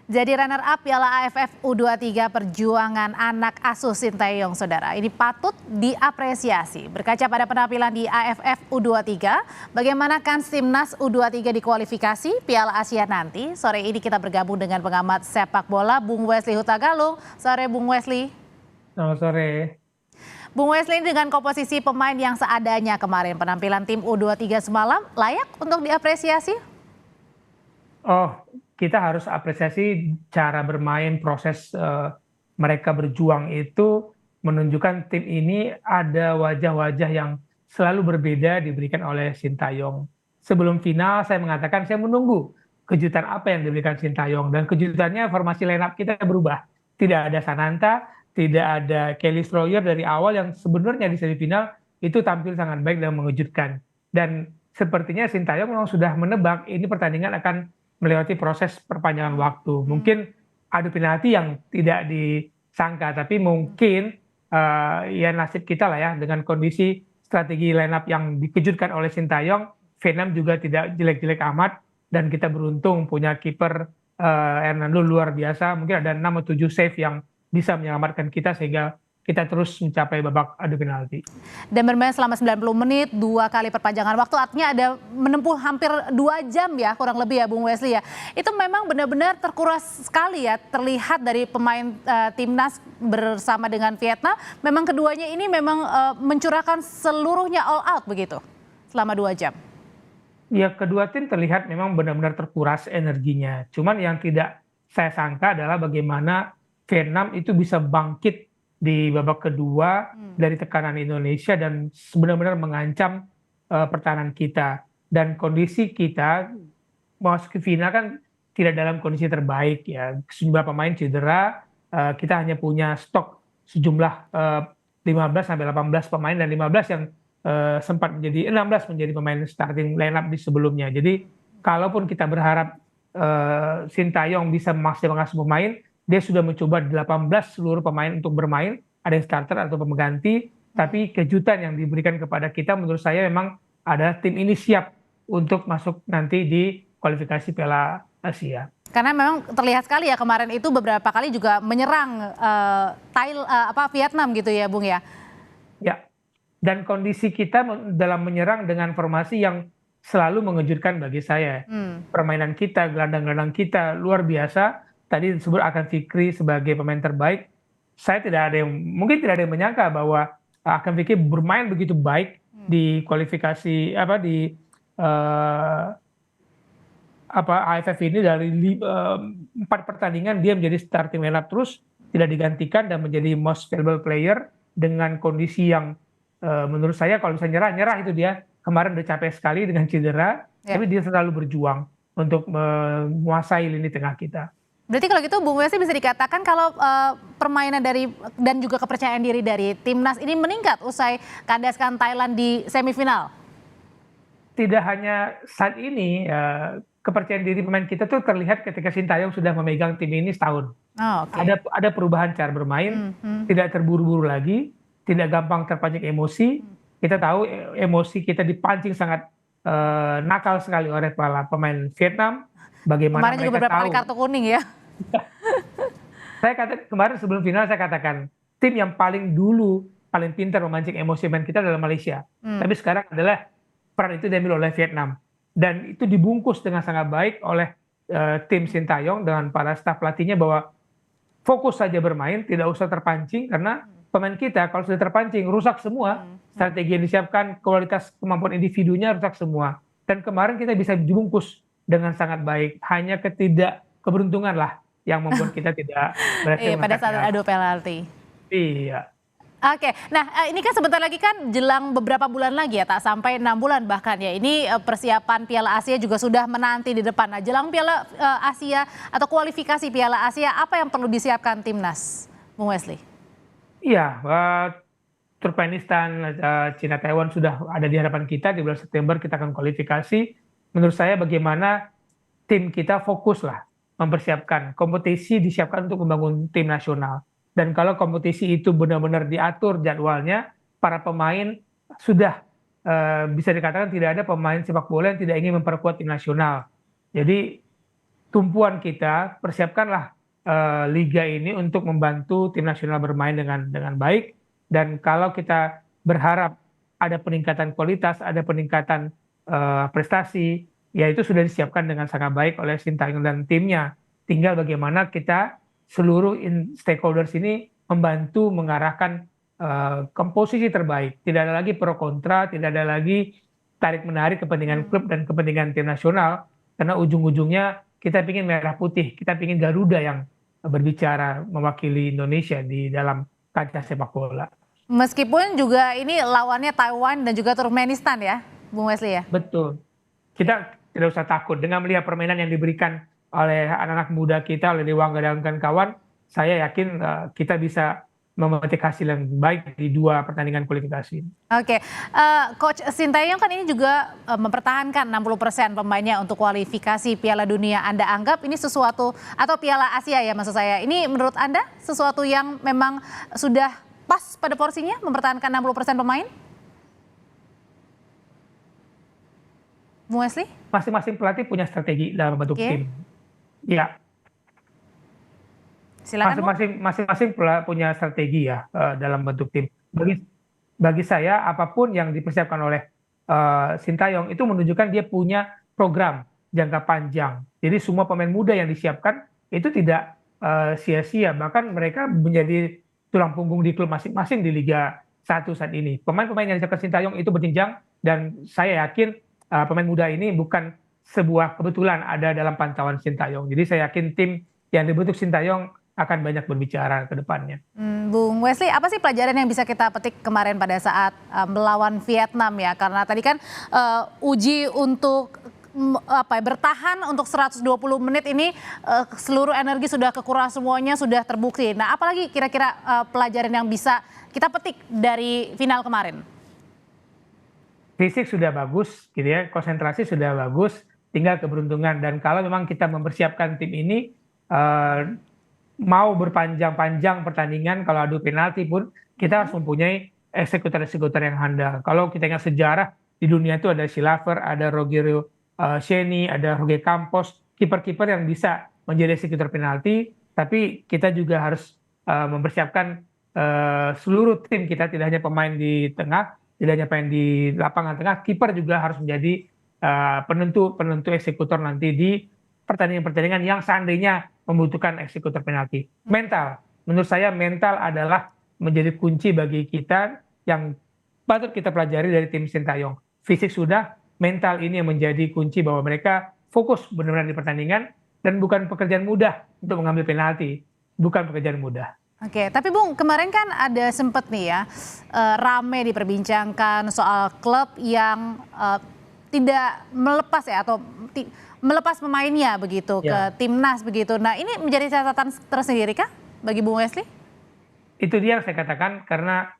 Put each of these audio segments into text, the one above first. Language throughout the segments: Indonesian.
Jadi runner up Piala AFF U23 Perjuangan Anak Asuh Sintayong, saudara. Ini patut diapresiasi. Berkaca pada penampilan di AFF U23, bagaimana kans timnas U23 di kualifikasi Piala Asia nanti? Sore ini kita bergabung dengan pengamat sepak bola Bung Wesley Hutagalung. Sore Bung Wesley. Selamat sore. Bung Wesley, dengan komposisi pemain yang seadanya kemarin, penampilan tim U23 semalam layak untuk diapresiasi? Kita harus apresiasi cara bermain, proses mereka berjuang itu menunjukkan tim ini ada wajah-wajah yang selalu berbeda diberikan oleh Sintayong. Sebelum final saya mengatakan saya menunggu kejutan apa yang diberikan Sintayong, dan kejutannya formasi line up kita berubah. Tidak ada Sananta, tidak ada Kelly Stroyer dari awal yang sebenarnya di semifinal itu tampil sangat baik dan mengejutkan. Dan sepertinya Sintayong memang sudah menebak ini pertandingan akan melewati proses perpanjangan waktu. Mungkin adu penalti yang tidak disangka, tapi mungkin ya nasib kita lah ya, dengan kondisi strategi line up yang dikejutkan oleh Sintayong. Vietnam juga tidak jelek-jelek amat, dan kita beruntung punya kiper Hernando luar biasa. Mungkin ada 6 atau 7 save yang bisa menyelamatkan kita sehingga kita terus mencapai babak adu penalti. Dan bermain selama 90 menit, 2 kali perpanjangan waktu, artinya ada menempuh hampir 2 jam ya, kurang lebih ya Bung Wesley ya. Itu memang benar-benar terkuras sekali ya, terlihat dari pemain timnas bersama dengan Vietnam. Memang keduanya ini memang mencurahkan seluruhnya all out begitu, selama 2 jam. Ya, kedua tim terlihat memang benar-benar terkuras energinya. Cuman yang tidak saya sangka adalah bagaimana Vietnam itu bisa bangkit di babak kedua dari tekanan Indonesia dan benar-benar mengancam pertahanan kita. Dan kondisi kita masuk ke final kan tidak dalam kondisi terbaik ya. Sejumlah pemain cedera, kita hanya punya stok sejumlah 15 sampai 18 pemain, dan 15 yang sempat menjadi 16 menjadi pemain starting line up di sebelumnya. Jadi kalaupun kita berharap Sintayong bisa memaksimalkan semua pemain, dia sudah mencoba 18 seluruh pemain untuk bermain, ada yang starter atau pengganti, tapi kejutan yang diberikan kepada kita menurut saya memang ada tim ini siap untuk masuk nanti di kualifikasi Piala Asia. Karena memang terlihat sekali ya kemarin itu beberapa kali juga menyerang Vietnam gitu ya Bung ya. Ya, dan kondisi kita dalam menyerang dengan formasi yang selalu mengejutkan bagi saya. Permainan kita, gelandang-gelandang kita luar biasa. Tadi disebut Akam Fikri sebagai pemain terbaik. Saya mungkin tidak ada yang menyangka bahwa Akam Fikri bermain begitu baik di kualifikasi AFF ini. Dari 4 pertandingan dia menjadi starting lineup terus, tidak digantikan dan menjadi most valuable player dengan kondisi yang menurut saya kalau bisa nyerah itu dia. Kemarin udah capek sekali dengan cedera, tapi dia selalu berjuang untuk menguasai lini tengah kita. Berarti kalau gitu Bung Wesley bisa dikatakan kalau permainan dan juga kepercayaan diri dari timnas ini meningkat usai kandaskan Thailand di semifinal? Tidak hanya saat ini, kepercayaan diri pemain kita tuh terlihat ketika Sintayong sudah memegang tim ini setahun. Ada perubahan cara bermain, tidak terburu-buru lagi, tidak gampang terpancing emosi. Kita tahu emosi kita dipancing sangat nakal sekali oleh para pemain Vietnam. Bagaimana kemarin juga beberapa kali kartu kuning ya. Kemarin sebelum final saya katakan tim yang paling pintar memancing emosi pemain kita adalah Malaysia. Tapi sekarang adalah peran itu diambil oleh Vietnam, dan itu dibungkus dengan sangat baik oleh tim Sintayong dengan para staf pelatihnya, bahwa fokus saja bermain, tidak usah terpancing, karena pemain kita kalau sudah terpancing rusak semua. Strategi yang disiapkan, kualitas kemampuan individunya rusak semua. Dan kemarin kita bisa dibungkus dengan sangat baik, hanya ketidakkeberuntungan lah yang membuat kita tidak berhasil pada saat adu penalti. Iya. Oke, nah ini kan sebentar lagi kan jelang beberapa bulan lagi ya, tak sampai 6 bulan bahkan ya. Ini persiapan Piala Asia juga sudah menanti di depan. Nah, jelang Piala Asia atau kualifikasi Piala Asia, apa yang perlu disiapkan timnas, Bung Wesley? Iya, Turkmenistan, Cina, Taiwan sudah ada di hadapan kita. Di bulan September kita akan kualifikasi. Menurut saya bagaimana tim kita fokus lah mempersiapkan, kompetisi disiapkan untuk membangun tim nasional. Dan kalau kompetisi itu benar-benar diatur jadwalnya, para pemain sudah bisa dikatakan tidak ada pemain sepak bola yang tidak ingin memperkuat tim nasional. Jadi tumpuan kita, persiapkanlah liga ini untuk membantu tim nasional bermain dengan baik. Dan kalau kita berharap ada peningkatan kualitas, ada peningkatan prestasi, ya itu sudah disiapkan dengan sangat baik oleh Sintayong dan timnya. Tinggal bagaimana kita seluruh stakeholders ini membantu mengarahkan komposisi terbaik. Tidak ada lagi pro kontra, tidak ada lagi tarik-menarik kepentingan klub dan kepentingan tim nasional, karena ujung-ujungnya kita ingin merah putih, kita ingin Garuda yang berbicara mewakili Indonesia di dalam kancah sepak bola. Meskipun juga ini lawannya Taiwan dan juga Turkmenistan ya, Bung Wesley ya? Betul. Kita tidak usah takut dengan melihat permainan yang diberikan oleh anak-anak muda kita, oleh Dewangga dan kawan-kawan. Saya yakin kita bisa memetik hasil yang baik di 2 pertandingan kualifikasi. Oke, Coach Sintayong kan ini juga mempertahankan 60% pemainnya untuk kualifikasi Piala Dunia. Anda anggap ini sesuatu, atau Piala Asia ya maksud saya, ini menurut Anda sesuatu yang memang sudah pas pada porsinya mempertahankan 60% pemain? Bung Wesley? Masing-masing pelatih punya strategi dalam bentuk tim. Ya, Silakan. masing-masing punya strategi ya dalam bentuk tim. Bagi saya apapun yang dipersiapkan oleh Sintayong itu menunjukkan dia punya program jangka panjang. Jadi semua pemain muda yang disiapkan itu tidak sia-sia, bahkan mereka menjadi tulang punggung di klub masing-masing di Liga 1 saat ini. Pemain-pemain yang disiapkan Sintayong itu berjenjang, dan saya yakin pemain muda ini bukan sebuah kebetulan ada dalam pantauan Sintayong. Jadi saya yakin tim yang dibentuk Sintayong akan banyak berbicara ke depannya. Bung Wesley, apa sih pelajaran yang bisa kita petik kemarin pada saat melawan Vietnam ya? Karena tadi kan uji untuk bertahan untuk 120 menit ini seluruh energi sudah kekuras semuanya, sudah terbukti. Nah, apalagi kira-kira pelajaran yang bisa kita petik dari final kemarin? Fisik sudah bagus, gitu ya, konsentrasi sudah bagus, tinggal keberuntungan. Dan kalau memang kita mempersiapkan tim ini mau berpanjang-panjang pertandingan, kalau adu penalti pun kita harus mempunyai eksekutor-eksekutor yang handal. Kalau kita ingat sejarah di dunia itu ada Silaver, ada Rogerio Ceni, ada Jorge Campos, kiper-kiper yang bisa menjadi eksekutor penalti. Tapi kita juga harus mempersiapkan seluruh tim kita, tidak hanya pemain di tengah, tidak hanya pemain di lapangan tengah, kiper juga harus menjadi penentu eksekutor nanti di pertandingan-pertandingan yang seandainya membutuhkan eksekutor penalti. Mental, menurut saya mental adalah menjadi kunci bagi kita yang patut kita pelajari dari tim Sintayong. Fisik sudah, mental ini yang menjadi kunci bahwa mereka fokus benar-benar di pertandingan, dan bukan pekerjaan mudah untuk mengambil penalti, bukan pekerjaan mudah. Oke, tapi Bung, kemarin kan ada sempet nih ya, rame diperbincangkan soal klub yang tidak melepas ya, atau melepas pemainnya begitu ke timnas begitu. Nah, ini menjadi catatan tersendiri kah bagi Bung Wesley? Itu dia yang saya katakan, karena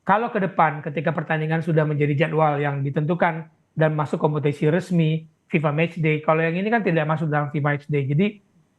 kalau ke depan ketika pertandingan sudah menjadi jadwal yang ditentukan dan masuk kompetisi resmi FIFA Matchday, kalau yang ini kan tidak masuk dalam FIFA Matchday. Jadi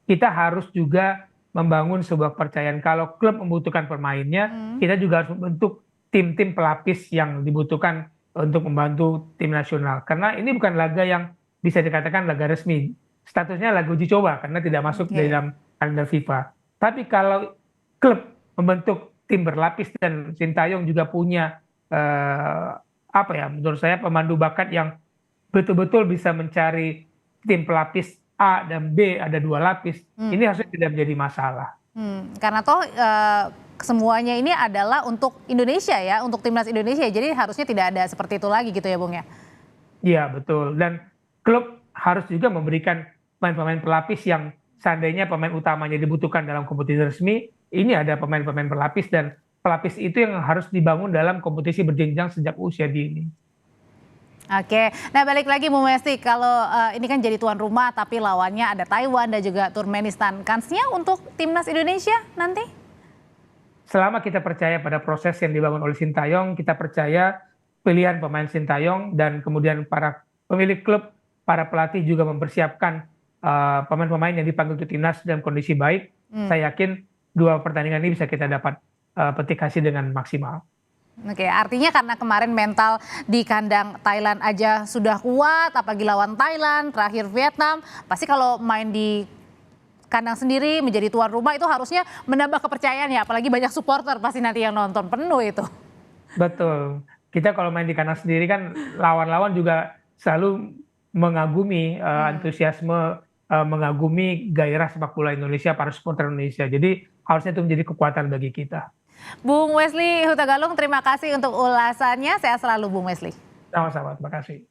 kita harus juga membangun sebuah kepercayaan kalau klub membutuhkan pemainnya, kita juga harus membentuk tim-tim pelapis yang dibutuhkan untuk membantu tim nasional. Karena ini bukan laga yang bisa dikatakan laga resmi. Statusnya laga uji coba karena tidak masuk dalam kalender FIFA. Tapi kalau klub membentuk tim berlapis, dan Sintayong juga punya menurut saya pemandu bakat yang betul-betul bisa mencari tim pelapis A dan B, ada 2 lapis, ini harusnya tidak menjadi masalah. Karena toh semuanya ini adalah untuk Indonesia ya, untuk timnas Indonesia, jadi harusnya tidak ada seperti itu lagi gitu ya Bung ya? Iya betul, dan klub harus juga memberikan pemain-pemain pelapis yang seandainya pemain utamanya dibutuhkan dalam kompetisi resmi, ini ada pemain-pemain pelapis, dan pelapis itu yang harus dibangun dalam kompetisi berjenjang sejak usia dini. Oke, nah balik lagi Bung Wesley, kalau ini kan jadi tuan rumah tapi lawannya ada Taiwan dan juga Turkmenistan, kansnya untuk timnas Indonesia nanti? Selama kita percaya pada proses yang dibangun oleh Sintayong, kita percaya pilihan pemain Sintayong, dan kemudian para pemilik klub, para pelatih juga mempersiapkan pemain-pemain yang dipanggil untuk timnas dalam kondisi baik. Saya yakin 2 pertandingan ini bisa kita dapat petik hasil dengan maksimal. Oke, artinya karena kemarin mental di kandang Thailand aja sudah kuat, apalagi lawan Thailand, terakhir Vietnam, pasti kalau main di kandang sendiri, menjadi tuan rumah itu harusnya menambah kepercayaan ya, apalagi banyak supporter pasti nanti yang nonton, penuh itu. Betul. Kita kalau main di kandang sendiri kan lawan-lawan juga selalu mengagumi antusiasme, mengagumi gairah sepak bola Indonesia, para supporter Indonesia. Jadi harusnya itu menjadi kekuatan bagi kita. Bung Wesley Hutagalung, terima kasih untuk ulasannya. Sehat selalu Bung Wesley. Sama-sama, terima kasih.